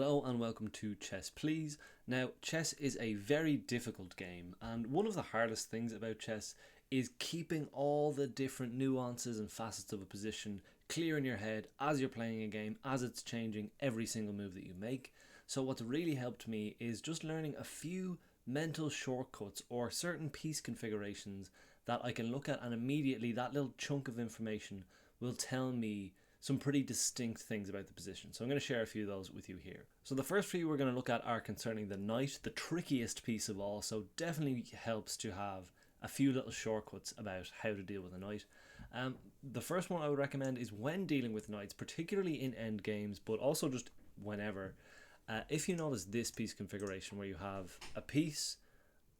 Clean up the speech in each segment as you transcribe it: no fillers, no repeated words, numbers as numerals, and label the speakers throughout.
Speaker 1: Hello and welcome to Chess Please. Now, chess is a very difficult game, and one of the hardest things about chess is keeping all the different nuances and facets of a position clear in your head as you're playing a game, as it's changing every single move that you make. So what's really helped me is just learning a few mental shortcuts or certain piece configurations that I can look at, and immediately that little chunk of information will tell me some pretty distinct things about the position. So I'm going to share a few of those with you here. So the first few we're going to look at are concerning the knight, the trickiest piece of all, so definitely helps to have a few little shortcuts about how to deal with a knight. The first one I would recommend is when dealing with knights, particularly in end games, but also just whenever. If you notice this piece configuration where you have a piece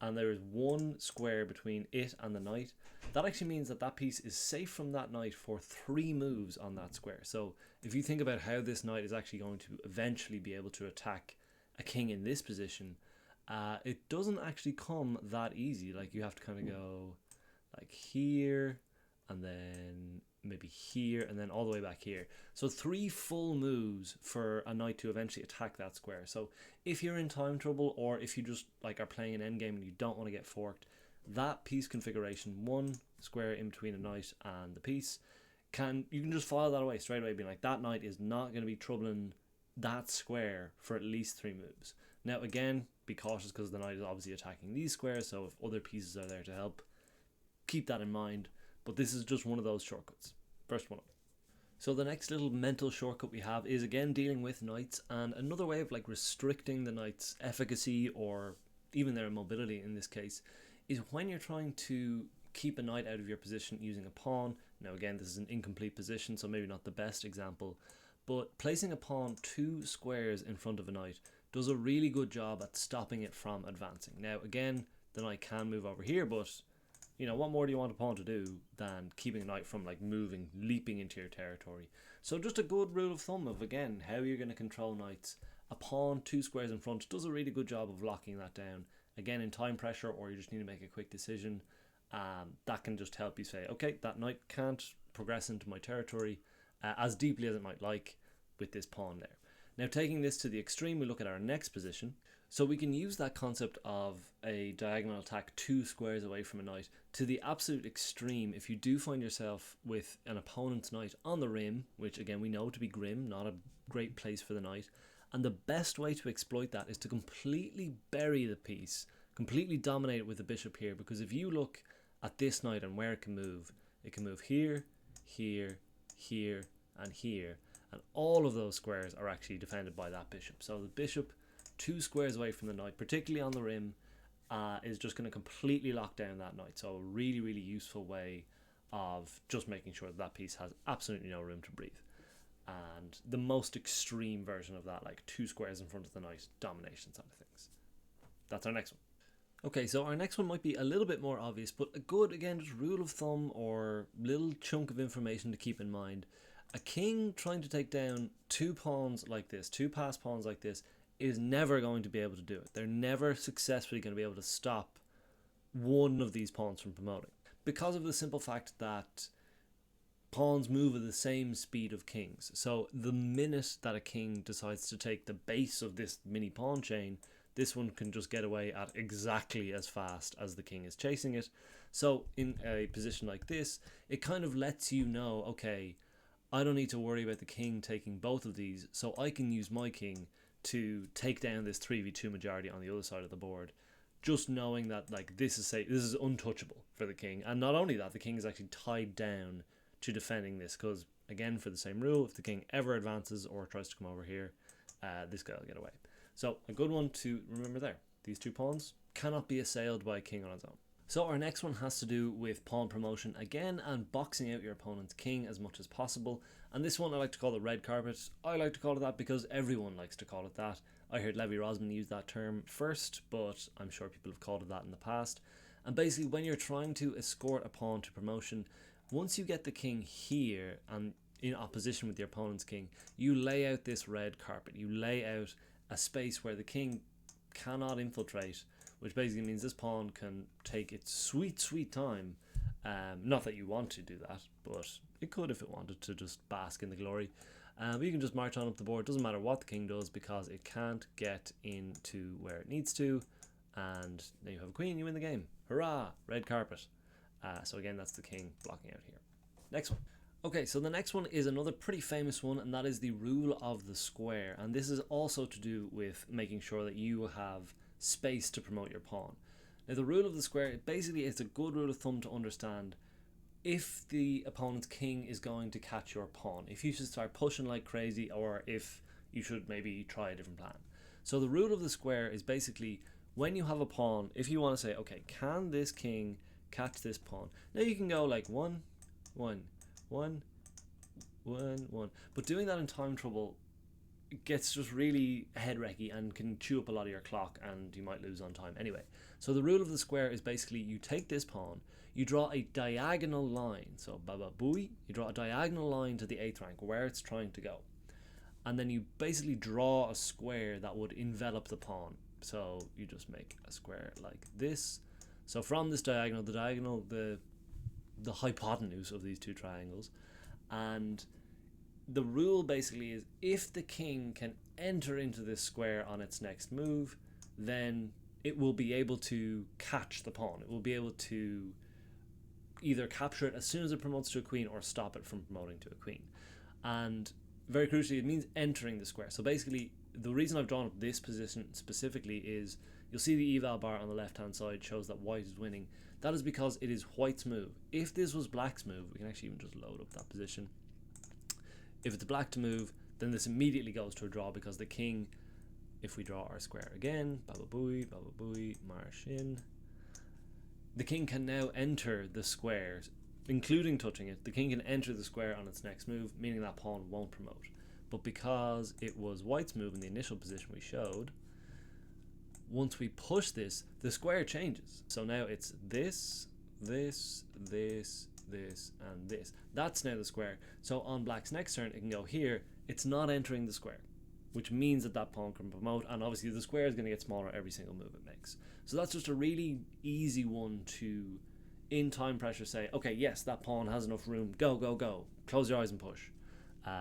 Speaker 1: and there is one square between it and the knight, that actually means that that piece is safe from that knight for 3 moves on that square. So if you think about how this knight is actually going to eventually be able to attack a king in this position, it doesn't actually come that easy. Like, you have to kind of go like here and then maybe here and then all the way back here. So 3 full moves for a knight to eventually attack that square. So if you're in time trouble, or if you just like are playing an endgame and you don't want to get forked, that piece configuration, one square in between a knight and the piece, you can just file that away straight away, being like, that knight is not going to be troubling that square for at least 3 moves. Now again, be cautious because the knight is obviously attacking these squares, so if other pieces are there to help, keep that in mind. But this is just one of those shortcuts. First one up. So the next little mental shortcut we have is again dealing with knights, and another way of like restricting the knight's efficacy or even their mobility in this case is when you're trying to keep a knight out of your position using a pawn. Now again, this is an incomplete position, so maybe not the best example, but placing a pawn 2 squares in front of a knight does a really good job at stopping it from advancing. Now again, the knight can move over here, but you know, what more do you want a pawn to do than keeping a knight from like moving, leaping into your territory? So just a good rule of thumb of, again, how you're going to control knights. A pawn 2 squares in front does a really good job of locking that down. Again, in time pressure, or you just need to make a quick decision, that can just help you say, okay, that knight can't progress into my territory as deeply as it might like with this pawn there. Now, taking this to the extreme, we look at our next position. So we can use that concept of a diagonal attack 2 squares away from a knight to the absolute extreme if you do find yourself with an opponent's knight on the rim, which again we know to be grim, not a great place for the knight. And the best way to exploit that is to completely bury the piece, completely dominate it with the bishop here, because if you look at this knight and where it can move here, here, here, and here, and all of those squares are actually defended by that bishop. So the bishop 2 squares away from the knight, particularly on the rim, is just going to completely lock down that knight. So a really, really useful way of just making sure that piece has absolutely no room to breathe. And the most extreme version of that, like 2 squares in front of the knight, domination side of things. That's our next one. Okay, so our next one might be a little bit more obvious, but a good, again, just rule of thumb or little chunk of information to keep in mind. A king trying to take down 2 pawns like this, 2 passed pawns like this, is never going to be able to do it. They're never successfully going to be able to stop one of these pawns from promoting, because of the simple fact that pawns move at the same speed of kings. So the minute that a king decides to take the base of this mini pawn chain, this one can just get away at exactly as fast as the king is chasing it. So in a position like this, it kind of lets you know, okay, I don't need to worry about the king taking both of these, so I can use my king to take down this 3v2 majority on the other side of the board, just knowing that like this is untouchable for the king. And not only that, the king is actually tied down to defending this, because again, for the same rule, if the king ever advances or tries to come over here, this guy will get away. So a good one to remember there. These 2 pawns cannot be assailed by a king on its own. So our next one has to do with pawn promotion again, and boxing out your opponent's king as much as possible. And this one I like to call the red carpet. I like to call it that because everyone likes to call it that. I heard Levy Rosman use that term first, but I'm sure people have called it that in the past. And basically, when you're trying to escort a pawn to promotion, once you get the king here and in opposition with your opponent's king, you lay out this red carpet. You lay out a space where the king cannot infiltrate, which basically means this pawn can take its sweet, sweet time. Not that you want to do that, but it could if it wanted to just bask in the glory. But you can just march on up the board. Doesn't matter what the king does because it can't get into where it needs to. And then you have a queen, you win the game. Hurrah! Red carpet. So again, that's the king blocking out here. Next one. Okay, so the next one is another pretty famous one, and that is the rule of the square. And this is also to do with making sure that you have space to promote your pawn. Now, the rule of the square, basically, it's a good rule of thumb to understand if the opponent's king is going to catch your pawn, if you should start pushing like crazy, or if you should maybe try a different plan. So the rule of the square is basically when you have a pawn, if you want to say, okay, can this king catch this pawn? Now you can go like 1, 1, 1, 1, 1. But doing that in time trouble gets just really head wrecky and can chew up a lot of your clock, and you might lose on time anyway. So the rule of the square is basically you take this pawn, you draw a diagonal line. So baba booey, you draw a diagonal line to the 8th rank where it's trying to go. And then you basically draw a square that would envelop the pawn. So you just make a square like this. So from this diagonal, the hypotenuse of these two triangles, and the rule basically is if the king can enter into this square on its next move, then it will be able to catch the pawn. It will be able to either capture it as soon as it promotes to a queen or stop it from promoting to a queen. And very crucially, it means entering the square. So basically, the reason I've drawn up this position specifically is you'll see the eval bar on the left hand side shows that white is winning. That is because it is white's move. If this was black's move, we can actually even just load up that position. If it's black to move, then this immediately goes to a draw because the king, if we draw our square again, baba booey, march in, the king can now enter the squares, including touching it. The king can enter the square on its next move, meaning that pawn won't promote. But because it was white's move in the initial position we showed, once we push this, the square changes. So now it's this, this, this, this, and this. That's now the square. So on black's next turn, it can go here. It's not entering the square, which means that that pawn can promote, and obviously the square is going to get smaller every single move it makes. So that's just a really easy one to, in time pressure, say, okay, yes, that pawn has enough room. Go, go, go. Close your eyes and push.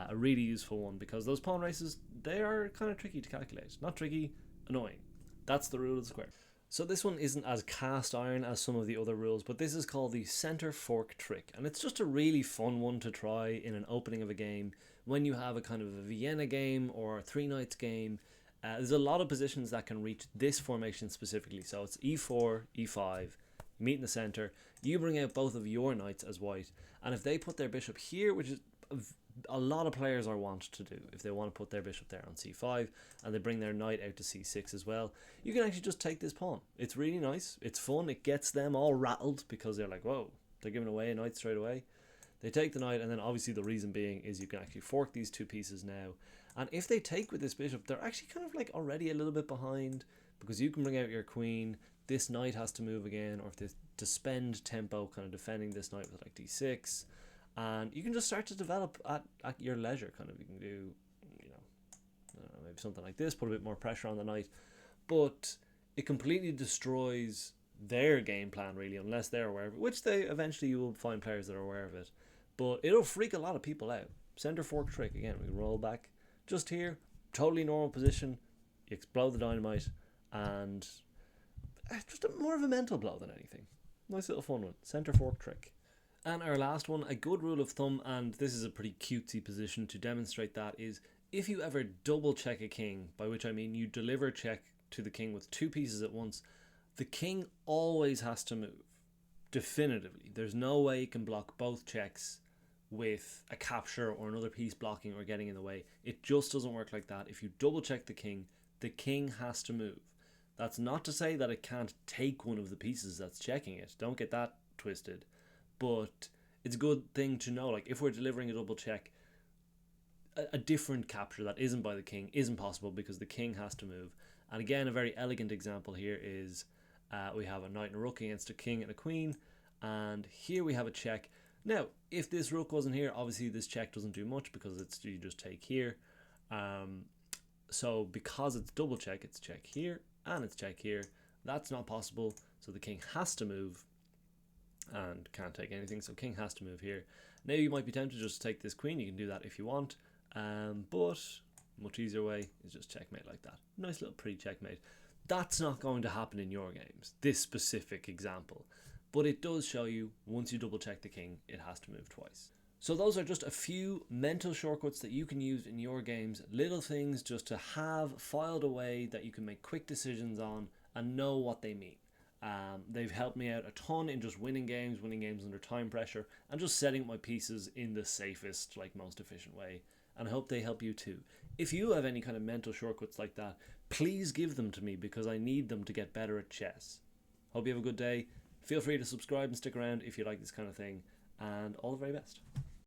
Speaker 1: A really useful one because those pawn races, they are kind of tricky to calculate. Not tricky, annoying. That's the rule of the square. So this one isn't as cast iron as some of the other rules, but this is called the center fork trick, and it's just a really fun one to try in an opening of a game when you have a kind of a Vienna game or a 3 knights game. There's a lot of positions that can reach this formation specifically. So it's e4, e5, you meet in the center, you bring out both of your knights as white, and if they put their bishop here, which is a lot of players are want to do, if they want to put their bishop there on c5 and they bring their knight out to c6 as well, you can actually just take this pawn. It's really nice, it's fun, it gets them all rattled because they're like, whoa, they're giving away a knight straight away. They take the knight, and then obviously the reason being is you can actually fork these two pieces now, and if they take with this bishop, they're actually kind of like already a little bit behind because you can bring out your queen, this knight has to move again, or if they to spend tempo kind of defending this knight with like d6, and you can just start to develop at your leisure. Kind of, you can do, you know, maybe something like this, put a bit more pressure on the knight, but it completely destroys their game plan really, unless they're aware of it, which they eventually you will find players that are aware of it, but it'll freak a lot of people out. Center fork trick again, we roll back just here, totally normal position, you explode the dynamite, and just more of a mental blow than anything. Nice little fun one, center fork trick. And our last one, a good rule of thumb, and this is a pretty cutesy position to demonstrate that, is if you ever double check a king, by which I mean you deliver check to the king with two pieces at once, the king always has to move, definitively. There's no way you can block both checks with a capture or another piece blocking or getting in the way. It just doesn't work like that. If you double check the king has to move. That's not to say that it can't take one of the pieces that's checking it. Don't get that twisted. But it's a good thing to know, like if we're delivering a double check, a different capture that isn't by the king isn't possible because the king has to move. And again, a very elegant example here is we have a knight and a rook against a king and a queen, and here we have a check. Now, if this rook wasn't here, obviously this check doesn't do much because it's you just take here. So because it's double check, it's check here and it's check here. That's not possible, so the king has to move and can't take anything, so king has to move here. Now you might be tempted to just take this queen. You can do that if you want. But much easier way is just checkmate like that. Nice little pre-checkmate. That's not going to happen in your games, this specific example. But it does show you, once you double check the king, it has to move twice. So those are just a few mental shortcuts that you can use in your games. Little things just to have filed away that you can make quick decisions on and know what they mean. They've helped me out a ton in just winning games under time pressure, and just setting my pieces in the safest, most efficient way. And I hope they help you too. If you have any kind of mental shortcuts like that, please give them to me, because I need them to get better at chess. Hope you have a good day. Feel free to subscribe and stick around if you like this kind of thing, and all the very best.